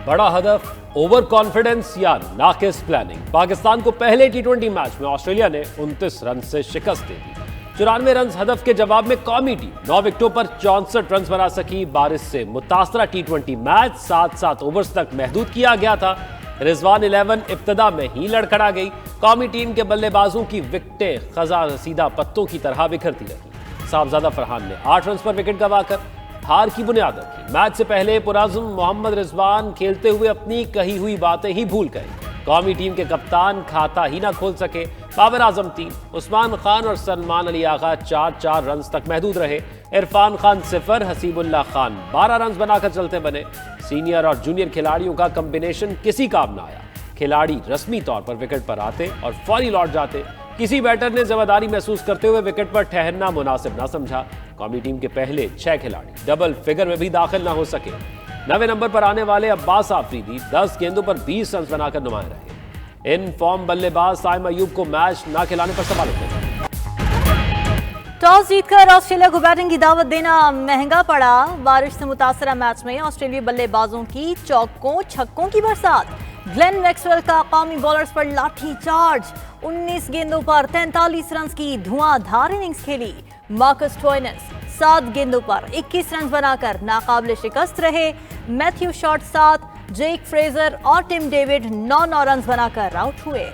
बड़ा हदफ, over confidence या नाकिस planning. Pakistan को पहले टी20 मैच में ऑस्ट्रेलिया ने 29 रन से शिकस्त दे दी। 94 रन हदफ के जवाब में कौमी टीम 9 विकेटों पर 64 रन बना सकी। बारिश से मुतासरा टी20 मैच 7 ओवर्स तक महदूद किया गया था। रिजवान 11 इब्तदा में ही लड़खड़ा गई। कौमी टीम के बल्लेबाजों की विकेटें खजा रसीदा पत्तों की तरह बिखरती रही। साहबजादा फरहान ने 8 रन पर विकेट गंवाकर हार की बुनियाद रखी। मैच से पहले पुराज़ुम मोहम्मद रिजवान खेलते हुए अपनी कही हुई बातें ही भूल गए। कौमी टीम के कप्तान खाता ही ना खोल सके। बाबर आजम 3, उस्मान खान और सलमान अली आगा 4 रन तक महदूद रहे। इरफान खान 0, हसीबुल्लाह खान 12 रन बनाकर चलते बने। सीनियर और जूनियर खिलाड़ियों का कॉम्बिनेशन किसी काम ना आया। खिलाड़ी रस्मी तौर पर विकेट पर आते और फौरी लौट जाते। किसी बैटर ने जिम्मेदारी महसूस करते हुए विकेट पर ठहरना मुनासिब ना समझा। कौमी टीम के पहले 6 खिलाड़ी डबल फिगर में भी दाखिल ना हो सके। 9वें नंबर पर आने वाले अब्बास आफरीदी 10 गेंदों पर 20 रन बनाकर नुमाया रहे। इन फॉर्म बल्लेबाज साइम अयूब को मैच ना खिलाने पर सवाल उठे। टॉस जीतकर ऑस्ट्रेलिया को बैटिंग की दावत देना महंगा पड़ा। बारिश से मुतासरा मैच में ऑस्ट्रेलियाई बल्लेबाजों की चौकों छक्कों की बरसात। ग्लेन मैक्सवेल का कौमी बॉलर्स पर लाठी चार्ज। 19 गेंदों पर 43 रन की धुआंधार इनिंग्स खेली। मार्कस स्टोइनिस 7 गेंदों पर 21 रन बनाकर नाकाबिले शिकस्त रहे। मैथ्यू शॉर्ट 7, जेक फ्रेजर और टिम डेविड 9 रन बनाकर आउट हुए।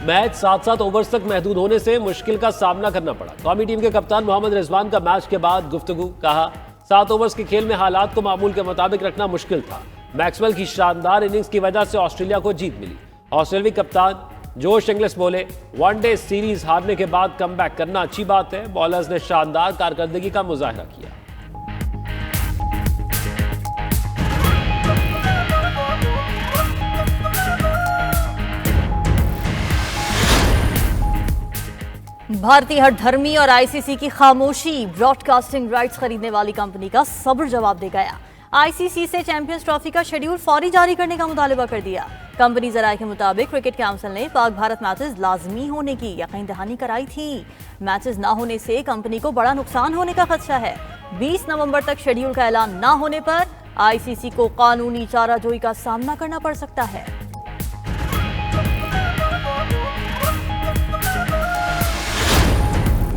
मैच 7 ओवर्स तक महदूद होने से मुश्किल का सामना करना पड़ा। कौमी टीम के कप्तान मोहम्मद रिजवान का मैच के बाद गुफ्तगू, कहा 7 ओवर्स के खेल में हालात को मामूल के मुताबिक रखना मुश्किल था। मैक्सवेल की शानदार इनिंग्स की वजह से ऑस्ट्रेलिया को जीत मिली। ऑस्ट्रेलियाई कप्तान जोश इंग्लिश बोले, वनडे सीरीज हारने के बाद कमबैक करना अच्छी बात है। बॉलर्स ने शानदार कारकर्दगी का मुजाहरा किया। भारतीय हठधर्मी और आईसीसी की खामोशी। ब्रॉडकास्टिंग राइट्स खरीदने वाली कंपनी का सब्र जवाब दे गया। आईसीसी से चैंपियंस ट्रॉफी का शेड्यूल फौरी जारी करने का मुतालबा कर दिया। कंपनी जराये के मुताबिक क्रिकेट काउंसिल ने पाक भारत मैचेस लाजमी होने की यकीन दहानी कराई थी। मैचेस ना होने से कंपनी को बड़ा नुकसान होने का खदशा है। 20 नवंबर तक शेड्यूल का ऐलान ना होने पर आईसीसी को कानूनी चाराजोई का सामना करना पड़ सकता है।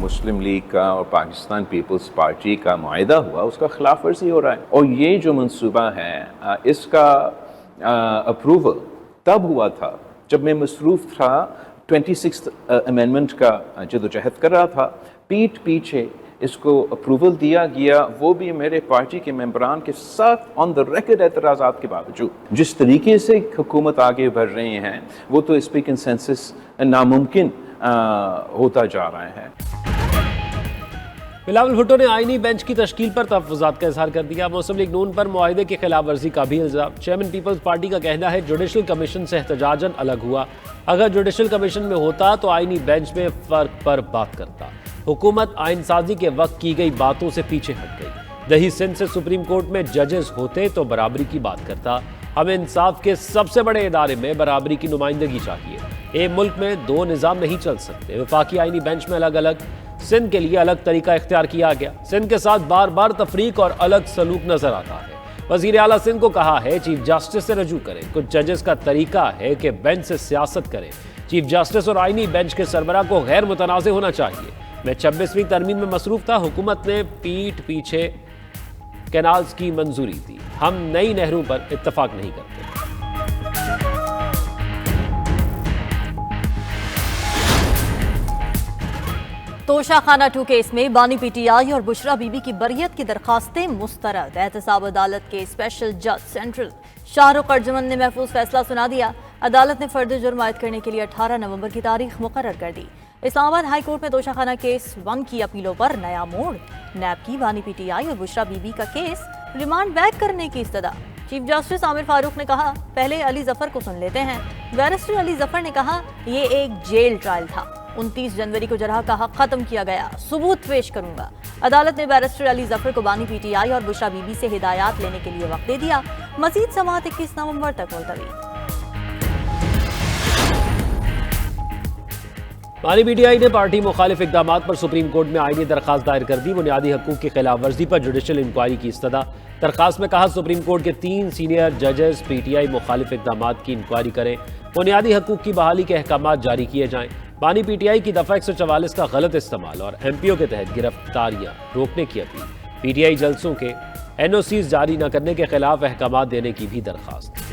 मुस्लिम लीग का और पाकिस्तान पीपल्स पार्टी का मुआहिदा हुआ, उसका खिलाफ वर्जी हो रहा है। और ये जो मंसूबा है इसका अप्रूवल तब हुआ था जब मैं मसरूफ़ था 26th अमेंडमेंट का जदोजहद कर रहा था। पीठ पीछे इसको अप्रूवल दिया गया, वो भी मेरे पार्टी के मेंबरान के साथ ऑन द रिकॉर्ड एतराज़ात के बावजूद। जिस तरीके से हुकूमत आगे बढ़ रही हैं वो तो इस पर कंसेंसस नामुमकिन होता जा रहा है। बिलावल भुट्टो ने आईनी बेंच की तश्कील पर तहफ़्फ़ुज़ात का इजहार कर दिया। मुस्लिम लीग नून पर मुआहिदे की खिलाफ वर्जी का भी इल्ज़ाम। चेयरमैन पीपल्स पार्टी का कहना है जुडिशल कमीशन से एहतजाजन अलग हुआ। अगर जुडिशल कमीशन में होता तो आईनी बेंच में फ़र्क पर बात करता। हुकूमत आइन साजी के वक्त की गई बातों से पीछे हट गई। दही सिंध से सुप्रीम कोर्ट में जजेस होते तो बराबरी की बात करता। हमें इंसाफ के सबसे बड़े इदारे में बराबरी की नुमाइंदगी चाहिए। एक मुल्क में 2 निज़ाम नहीं चल सकते। वफाकी आईनी बेंच में अलग अलग, सिंध के लिए अलग तरीका इख्तियार किया गया। सिंध के साथ बार बार तफरीक और अलग सलूक नजर आता है। वजीर आला सिंध को कहा है चीफ जस्टिस से रजू करें। कुछ जजेस का तरीका है कि बेंच से सियासत करें। चीफ जस्टिस और आईनी बेंच के सरबरा को गैर मुतनाज़ होना चाहिए। मैं 26वीं तरमीम में मसरूफ था। हुकूमत ने पीठ पीछे कैनाल्स की मंजूरी दी। हम नई नहरों पर इत्तफाक नहीं करते। तोशाखाना 2 केस में बानी पीटीआई और बुशरा बीबी की बरियत की दरखास्तें मुस्तरद। एहतसाब अदालत के स्पेशल जज सेंट्रल शाहरुख अर्जुमन ने महफूज फैसला सुना दिया। अदालत ने फर्द जुर्म आयद करने के लिए 18 नवंबर की तारीख मुकर्रर कर दी। इस्लामाबाद हाई कोर्ट में तोशाखाना केस 1 की अपीलों पर नया मोड़। नैब की बानी पीटीआई और बुशरा बीबी का केस रिमांड बैक करने की इस्तदा। चीफ जस्टिस आमिर फारूक ने कहा पहले अली जफर को सुन लेते हैं। बैरिस्टर अली जफर ने कहा ये एक जेल ट्रायल था। 29 जनवरी को जरहा का हक खत्म किया गया, सबूत पेश करूंगा। अदालत ने बैरिस्टर अली जफर को बानी पीटीआई और बुशरा बीबी से हिदायत लेने के लिए वक्त दे दिया। मजीद समाअत 21 नवंबर तक मुलतवी। बानी पीटीआई ने पार्टी मुखालिफ इकदाम पर सुप्रीम कोर्ट में आईनी दरखास्त दायर कर दी। बुनियादी हकूक की खिलाफ वर्जी पर जुडिशल इंक्वायरी की इस्तदा। दरखास्त में कहा सुप्रीम कोर्ट के 3 सीनियर जजेस पीटीआई मुखालिफ इकदाम की इंक्वायरी करें, बुनियादी हकूक की बहाली के अहकाम जारी किए जाएं। बानी पीटीआई की दफा 144 का गलत इस्तेमाल और एमपीओ के तहत गिरफ्तारियां रोकने की अपील। पीटीआई जलसों के एनओसीज जारी न करने के खिलाफ अहकाम देने की भी दरखास्त।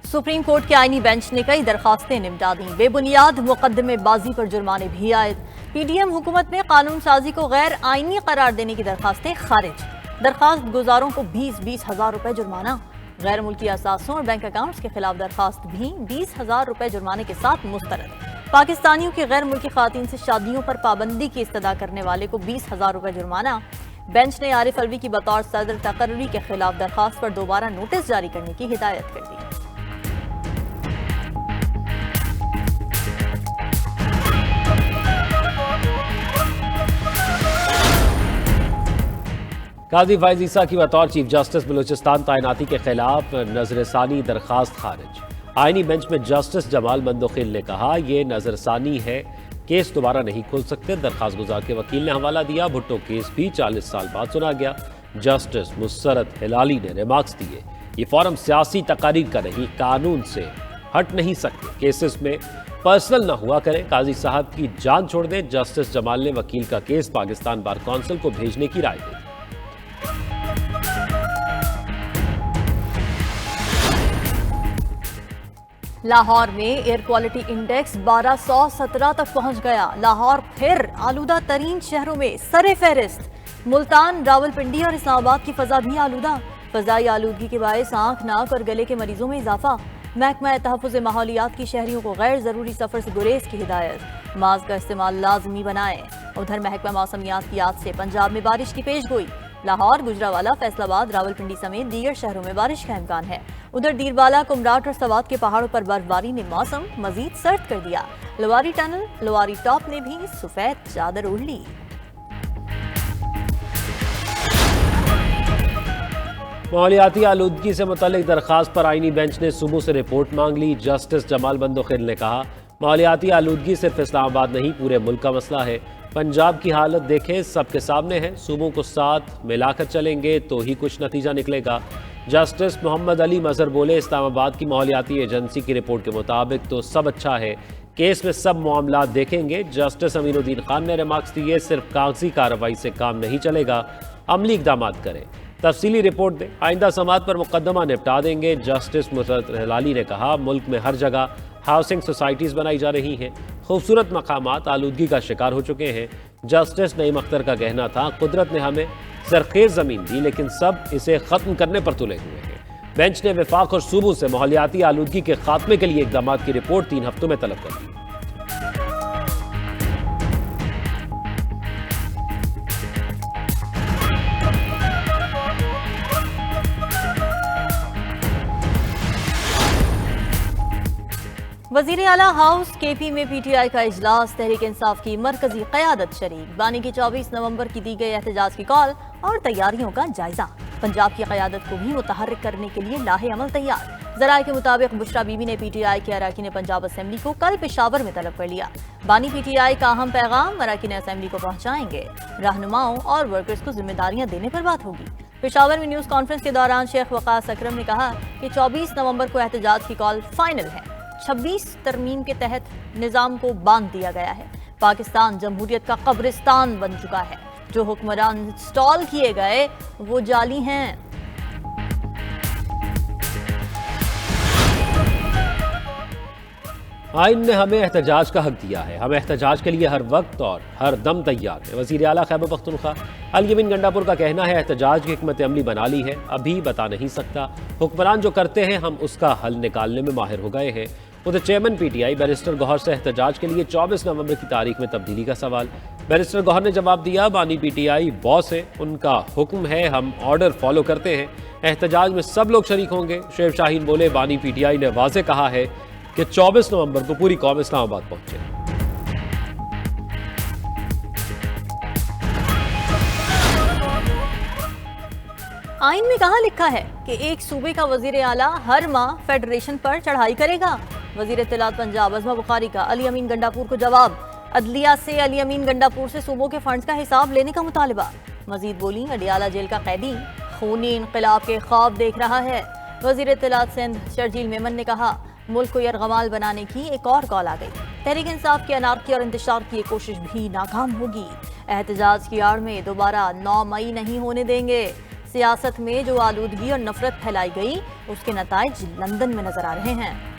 सुप्रीम कोर्ट के आईनी बेंच ने कई दरखास्तें निपटा दी। बेबुनियाद मुकदमेबाजी पर जुर्माने भी आयद। पीडीएम हुकूमत में कानून साजी को गैर आईनी करार देने की दरखास्तें खारिज। दरखास्त गुजारों को 20-20 हज़ार रुपए जुर्माना। गैर मुल्की असासों और बैंक अकाउंट्स के खिलाफ दरखास्त भी 20 हज़ार रुपए जुर्माने के साथ मुस्तरद। पाकिस्तानियों की गैर मुल्की खातून से शादियों पर पाबंदी की इस्तदा करने वाले को 20 हज़ार रुपए जुर्माना। बेंच ने आरिफ अलवी की बतौर सदर तकर्री के खिलाफ दरखास्त पर दोबारा नोटिस जारी करने की हिदायत कर दी। काजी फैज ईसा की बतौर चीफ जस्टिस बलूचिस्तान तैनाती के खिलाफ नजरसानी दरखास्त खारिज। आईनी बेंच में जस्टिस जमाल मंदोखिल ने कहा यह नजरसानी है, केस दोबारा नहीं खोल सकते। दरखास्त गुजार के वकील ने हवाला दिया, भुट्टो केस भी 40 साल बाद सुना गया। जस्टिस मुसरत हिलाली ने रिमार्क्स दिए, ये फॉरम सियासी तकारीर का नहीं, कानून से हट नहीं सकते, केसेस में पर्सनल ना हुआ करें, काजी साहब की जान छोड़ दें। जस्टिस जमाल ने वकील का केस पाकिस्तान बार कौंसिल को भेजने की राय दी। लाहौर में एयर क्वालिटी इंडेक्स 1217 तक पहुंच गया। लाहौर फिर आलूदा तरीन शहरों में सरे फहरिस्त। मुल्तान, रावलपिंडी और इस्लामाबाद की फजा भी आलूदा। फजाई आलूदगी के बायस आंख, नाक और गले के मरीजों में इजाफा। महकमा तहफ़्फ़ुज़ माहौलियात की शहरियों को गैर ज़रूरी सफ़र से गुरेज की हिदायत। मास्क का इस्तेमाल लाजमी बनाएं। उधर महकमा मौसमियात की याद से पंजाब में बारिश की पेश गोई। लाहौर, गुजरावाला, फैसलाबाद, रावलपिंडी समेत दीगर शहरों में बारिश का इम्कान है। उधर डीरबाला, कुमराट और सवात के पहाड़ों पर बर्फबारी ने मौसम मजीद सर्द कर दिया। लोवारी टनल, लोवारी टॉप ने भी सफेद चादर ओढ़ ली। माहौलियाती आलूदगी से मुतल्लिक दरखास्त पर आईनी बेंच ने सूबों से रिपोर्ट मांग ली। जस्टिस जमाल मंदोखिल ने कहा माहौलियाती आलूदगी सिर्फ इस्लामाबाद नहीं, पूरे मुल्क का मसला है। पंजाब की हालत देखें, सबके सामने है। सूबों को साथ मिलाकर चलेंगे तो ही कुछ नतीजा निकलेगा। जस्टिस मोहम्मद अली मजहर बोले, इस्लामाबाद की माहौलियाती एजेंसी की रिपोर्ट के मुताबिक तो सब अच्छा है, केस में सब मामला देखेंगे। जस्टिस अमीनुद्दीन खान ने रिमार्क्स दिए, सिर्फ कागजी कार्रवाई से काम नहीं चलेगा, अमली इकदाम करें, तफसीली रिपोर्ट दें, आइंदा समात पर मुकदमा निपटा देंगे। जस्टिस मुसरत हिलाली ने कहा मुल्क में हर जगह हाउसिंग सोसाइटीज़ बनाई जा रही हैं, खूबसूरत मकामात आलूदगी का शिकार हो चुके हैं। जस्टिस नईम अख्तर का कहना था कुदरत ने हमें सरखेज़ ज़मीन दी, लेकिन सब इसे ख़त्म करने पर तुले हुए हैं। बेंच ने वफाक और सूबों से माहौलियाती आलूदगी के खात्मे के लिए इकदाम की रिपोर्ट 3 हफ्तों में तलब कर दी। वज़ीर आला हाउस केपी में पीटीआई का इजलास, तहरीक इंसाफ की मरकजी क़यादत शरीक। बानी की 24 नवंबर की दी गई एहतजाज की कॉल और तैयारियों का जायजा। पंजाब की क़यादत को भी मुतहर्रिक करने के लिए लाहे अमल तैयार। ज़राए के मुताबिक बुशरा बीबी ने पीटीआई के अरकान पंजाब असम्बली को कल पेशावर में तलब कर लिया। बानी पीटीआई का अहम पैगाम अरकान असम्बली को पहुँचाएंगे। रहनुमाओं और वर्कर्स को जिम्मेदारियाँ देने पर बात होगी। पेशावर में न्यूज़ कॉन्फ्रेंस के दौरान शेख वक़ास अकरम ने कहा कि 24 नवंबर को एहतजाज की कॉल फाइनल है। 26 तरमीम के तहत निज़ाम को बांध दिया गया है। पाकिस्तान जमहूरियत का कब्रिस्तान बन चुका है। जो हुक्मरान इंस्टॉल किए गए वो जाली हैं। आइन ने हमें एहतजाज का हक दिया है, हम एहतजाज के लिए हर वक्त और हर दम तैयार हैं। वज़ीर आला खैबर पख्तूनख्वा अल-यमीन गंडापुर का कहना है एहतजाज की हिकमत अमली बना ली है, अभी बता नहीं सकता। हुक्मरान जो करते हैं हम उसका हल निकालने में माहिर हो गए हैं। उधर चेयरमैन पीटीआई बैरिस्टर गौहर से एहतजाज के लिए 24 नवंबर की तारीख में तब्दीली का सवाल। बैरिस्टर गौहर ने जवाब दिया बानी पीटीआई बॉस है, उनका हुक्म है, हम ऑर्डर फॉलो करते हैं। एहतजाज में सब लोग शरीक होंगे। शेर शाहीन बोले बानी पीटीआई ने वाज़े कहा है कि 24 नवंबर को पूरी कौम इस्लामाबाद पहुंचे। आइन में कहाँ लिखा है कि एक सूबे का वजीर आला हर माह फेडरेशन पर चढ़ाई करेगा? वजीर इत्तलात पंजाब अज़मा बुखारी का अली अमीन गंडापुर को जवाब। अदलिया से अली अमीन गंडापुर से सूबों के फंड्स का हिसाब लेने का मुतालबा। मजीद बोली, अडियाला जेल का कैदी खूनी इनकलाब के ख्वाब देख रहा है। वजीर इत्तलात सिंध शर्जील मेमन ने कहा, मुल्क को यरगमाल बनाने की एक और कॉल आ गई। तहरीक इंसाफ की अनारकी और इंतशार की कोशिश भी नाकाम होगी। एहतजाज की आड़ में दोबारा 9 मई नहीं होने देंगे। सियासत में जो आलूदगी और नफरत फैलाई गई, उसके नताइज लंदन में नजर आ रहे हैं।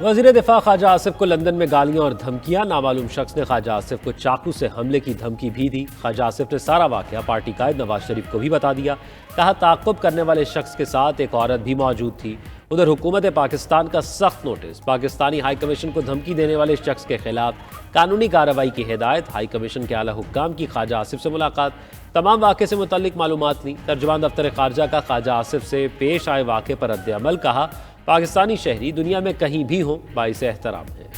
वज़ीर दिफा ख्वाजा आसिफ को लंदन में गालियां और धमकियां। नामालूम शख्स ने ख्वाजा आसिफ को चाकू से हमले की धमकी भी दी। ख्वाजा आसिफ ने सारा वाकया पार्टी कायद नवाज शरीफ को भी बता दिया। कहा, ताक़ुब करने वाले शख्स के साथ एक औरत भी मौजूद थी। उधर हुकूमत पाकिस्तान का सख्त नोटिस। पाकिस्तानी हाई कमीशन को धमकी देने वाले शख्स के खिलाफ कानूनी कार्रवाई की हिदायत। हाई कमीशन के आला हुक्काम की ख्वाजा आसिफ से मुलाकात। तमाम वाक़े से मुतल्लिक मालूमात ली। तर्जुमान दफ्तर खारजा का ख्वाजा आसिफ से पेश आए वाक़े पर रद्द-ए-अमल। कहा, पाकिस्तानी शहरी दुनिया में कहीं भी हों, बाइस एहतराम है।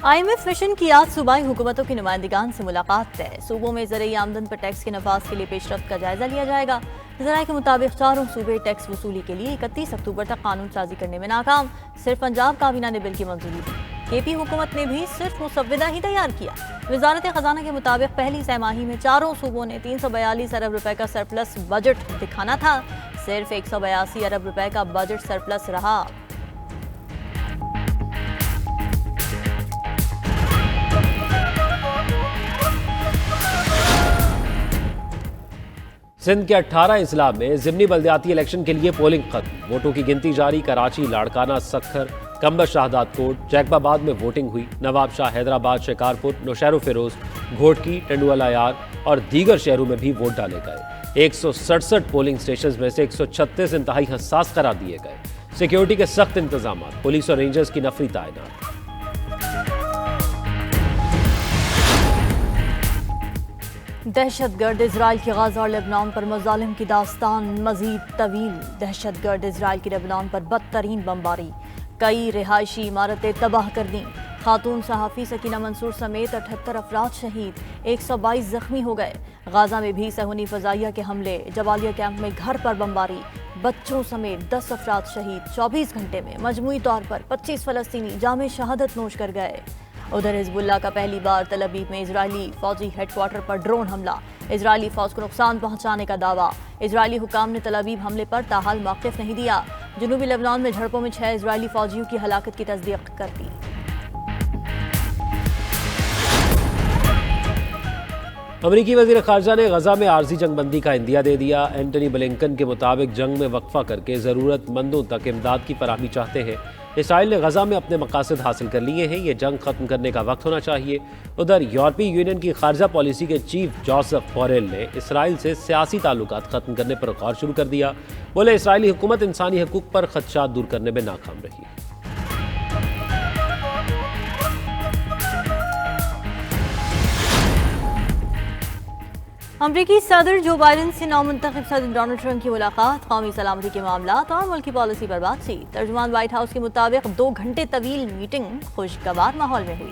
IMF मिशन की आज सूबाई हुकूमतों की नुमाइंदगान से मुलाकात तय। सूबों में ज़राई आमदन पर टैक्स के नफाज के लिए पेशरफ्त का जायजा लिया जाएगा। ज़राए के मुताबिक चारों सूबे टैक्स वसूली के लिए 31 अक्टूबर तक कानून साजी करने में नाकाम। सिर्फ पंजाब काबीना ने बिल की मंजूरी दी। KP हुकूमत ने भी सिर्फ मुसव्विदा ही तैयार किया। वजारत खजाना के मुताबिक पहली सहमाही में चारों सूबों ने 342 अरब रुपए का सरप्लस बजट दिखाना था। सिर्फ 182 अरब रुपए का बजट सरप्लस रहा। सिंध के 18 अजला में ज़िमनी बल्दियाती इलेक्शन के लिए पोलिंग खत्म। वोटों की गिनती जारी। कराची, लाड़काना, सखर, कंबर शाहदाद कोट, जैकबाबाद में वोटिंग हुई। नवाब शाह, हैदराबाद, शिकारपुर, नौशहर फिरोज, घोटकी, टंडुआला यार और दीगर शहरों में भी वोट डाले गए। 167 पोलिंग स्टेशन में से 136 इंतहाई हसास करार दिए गए। सिक्योरिटी के सख्त इंतजाम, पुलिस और रेंजर्स की नफरी तैनात। दहशतगर्द इजराइल की गाजा और लेबनान पर मजालिम की दास्तान मजीद तवील। दहशतगर्द इजराइल की लेबनान पर बदतरीन बमबारी। कई रिहायशी इमारतें तबाह कर दी। खातून सहाफ़ी सकीना मंसूर समेत 78 अफराद शहीद, 122 जख्मी हो गए। गाजा में भी सहूनी फजाइया के हमले। जबालिया कैंप में घर पर बमबारी। बच्चों समेत 10 अफराद शहीद। 24 घंटे में मजमूई तौर पर 25 फ़लस्तीनी जामे शहादत नोश कर गए। उधर हिजबुल्लाह का पहली बार तल अवीव में इजरायली फौजी हेडक्वार्टर पर ड्रोन हमला। इजरायली फौज को नुकसान पहुंचाने का दावा। इजरायली हुकाम ने तल अवीव हमले पर ताहाल मौक़िफ़ नहीं दिया। जनूबी लेबनान में झड़पों में 6 इजरायली फौजियों की हलाकत की तस्दीक कर दी। अमरीकी वज़ीर ख़ारजा ने गजा में आर्जी जंगबंदी का इंदिया दे दिया। एंटनी ब्लिंकन के मुताबिक जंग में वक्फा करके ज़रूरतमंदों तक इमदाद की फराहमी चाहते हैं। इसराइल ने गजा में अपने मकासद हासिल कर लिए हैं। ये जंग खत्म करने का वक्त होना चाहिए। उधर यूरोपीय यूनियन की खारजा पॉलिसी के चीफ जोसेफ बोरेल ने इसराइल से सियासी ताल्लुकात खत्म करने पर गौर शुरू कर दिया। बोले, इसराइली हुकूमत इंसानी हकूक पर खदशात दूर करने में नाकाम रही। अमरीकी सदर जो बाइडन से नामुंतखब सदर डोनाल्ड ट्रंप की मुलाकात। कौमी सलामती के मामलात और मुल्की पॉलिसी पर बातचीत। तर्जुमान व्हाइट हाउस के मुताबिक 2 घंटे तवील मीटिंग खुशगवार माहौल में हुई।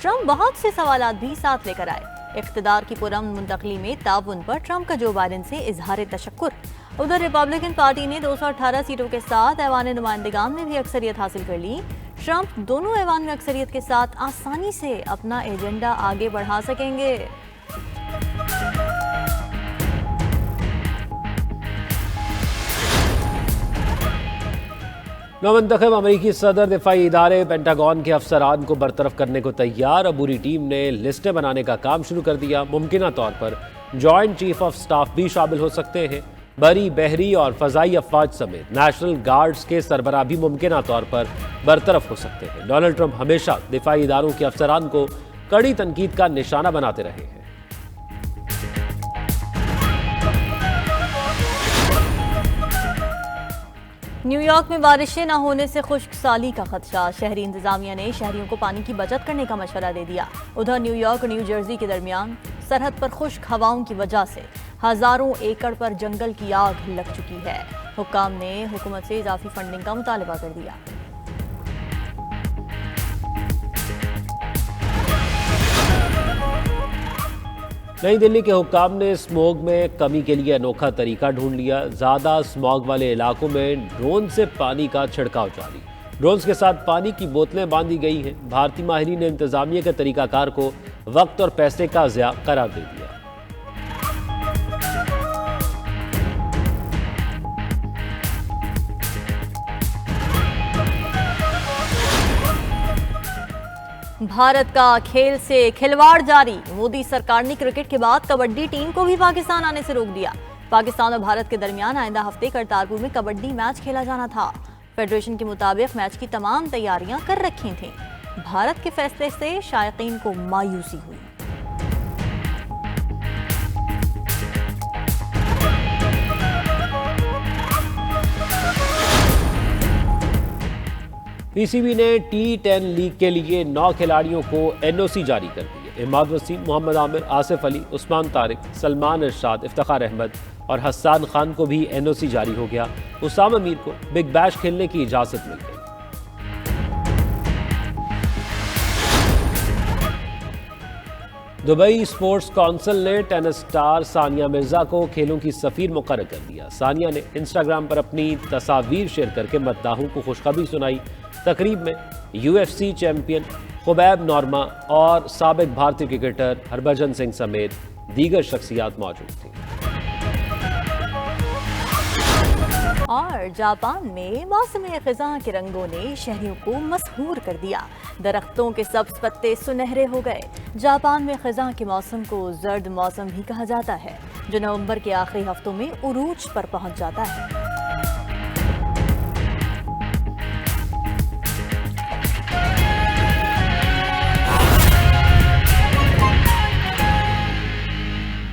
ट्रंप बहुत से सवालात भी साथ लेकर आए। इख्तिदार की पुरअमन मुंतकली में ताउन पर ट्रंप का जो बाइडन से इजहार तशक्कुर। उधर रिपब्लिकन पार्टी ने 218 सीटों के साथ ऐवान नुमाइंदगान में भी अक्सरियत हासिल कर ली। ट्रंप दोनों ऐवान में अक्सरियत के साथ आसानी से अपना एजेंडा आगे बढ़ा सकेंगे। नौमंतखब अमरीकी सदर दिफाई इदारे पेंटागन के अफसरान को बरतरफ करने को तैयार। अबूरी टीम ने लिस्टें बनाने का काम शुरू कर दिया। मुमकिना तौर पर जॉइंट चीफ ऑफ स्टाफ भी शामिल हो सकते हैं। बरी, बहरी और फ़ज़ाई अफवाज समेत नेशनल गार्ड्स के सरबराह भी मुमकिना तौर पर बरतरफ हो सकते हैं। डोनाल्ड ट्रंप हमेशा दिफाई इदारों के अफसरान को कड़ी तनकीद का निशाना बनाते रहे हैं। न्यूयॉर्क में बारिशें न होने से खुश्क साली का खदशा। शहरी इंतजामिया ने शहरियों को पानी की बचत करने का मशवरा दे दिया। उधर न्यूयॉर्क और न्यू जर्सी के दरमियान सरहद पर खुश्क हवाओं की वजह से हजारों एकड़ पर जंगल की आग लग चुकी है। हुक्काम ने हुकूमत से इजाफी फंडिंग का मुतालबा कर दिया। नई दिल्ली के हुक्काम ने स्मॉग में कमी के लिए अनोखा तरीका ढूंढ लिया। ज्यादा स्मॉग वाले इलाकों में ड्रोन से पानी का छिड़काव जारी। ड्रोन्स के साथ पानी की बोतलें बांधी गई हैं। भारतीय माहिरीन ने इंतजामिया के तरीकाकार को वक्त और पैसे का ज़िया करार दे दिया। भारत का खेल से खिलवाड़ जारी। मोदी सरकार ने क्रिकेट के बाद कबड्डी टीम को भी पाकिस्तान आने से रोक दिया। पाकिस्तान और भारत के दरमियान आइंदा हफ्ते करतारपुर में कबड्डी मैच खेला जाना था। फेडरेशन के मुताबिक मैच की तमाम तैयारियां कर रखी थीं। भारत के फैसले से शायकीन को मायूसी हुई। पीसीबी ने T10 लीग के लिए 9 खिलाड़ियों को एनओसी जारी कर दी है। इमाद वसीम, मोहम्मद आमिर, आसिफ अली, उस्मान तारिक, सलमान इरशाद, इफ्तिखार अहमद और हसन खान को भी एनओसी जारी हो गया। उसामा मीर को बिग बैश खेलने की इजाजत मिल गई। दुबई स्पोर्ट्स काउंसिल ने टेनिस स्टार सानिया मिर्जा को खेलों की सफीर मुकर्रर कर दिया। सानिया ने इंस्टाग्राम पर अपनी तस्वीर शेयर करके मद्दाहों को खुशखबरी सुनाई। तकरीब में UFC चैंपियन खुबैब नॉर्मा और साबिक भारतीय क्रिकेटर हरभजन सिंह समेत दीगर शख्सियात मौजूद थी। और जापान में मौसमी ख़ज़ां के रंगों ने शहरियों को मसहूर कर दिया। दरख्तों के सब्ज पत्ते सुनहरे हो गए। जापान में ख़ज़ां के मौसम को जर्द मौसम भी कहा जाता है, जो नवंबर के आखिरी हफ्तों में उरूज पर पहुंच जाता है।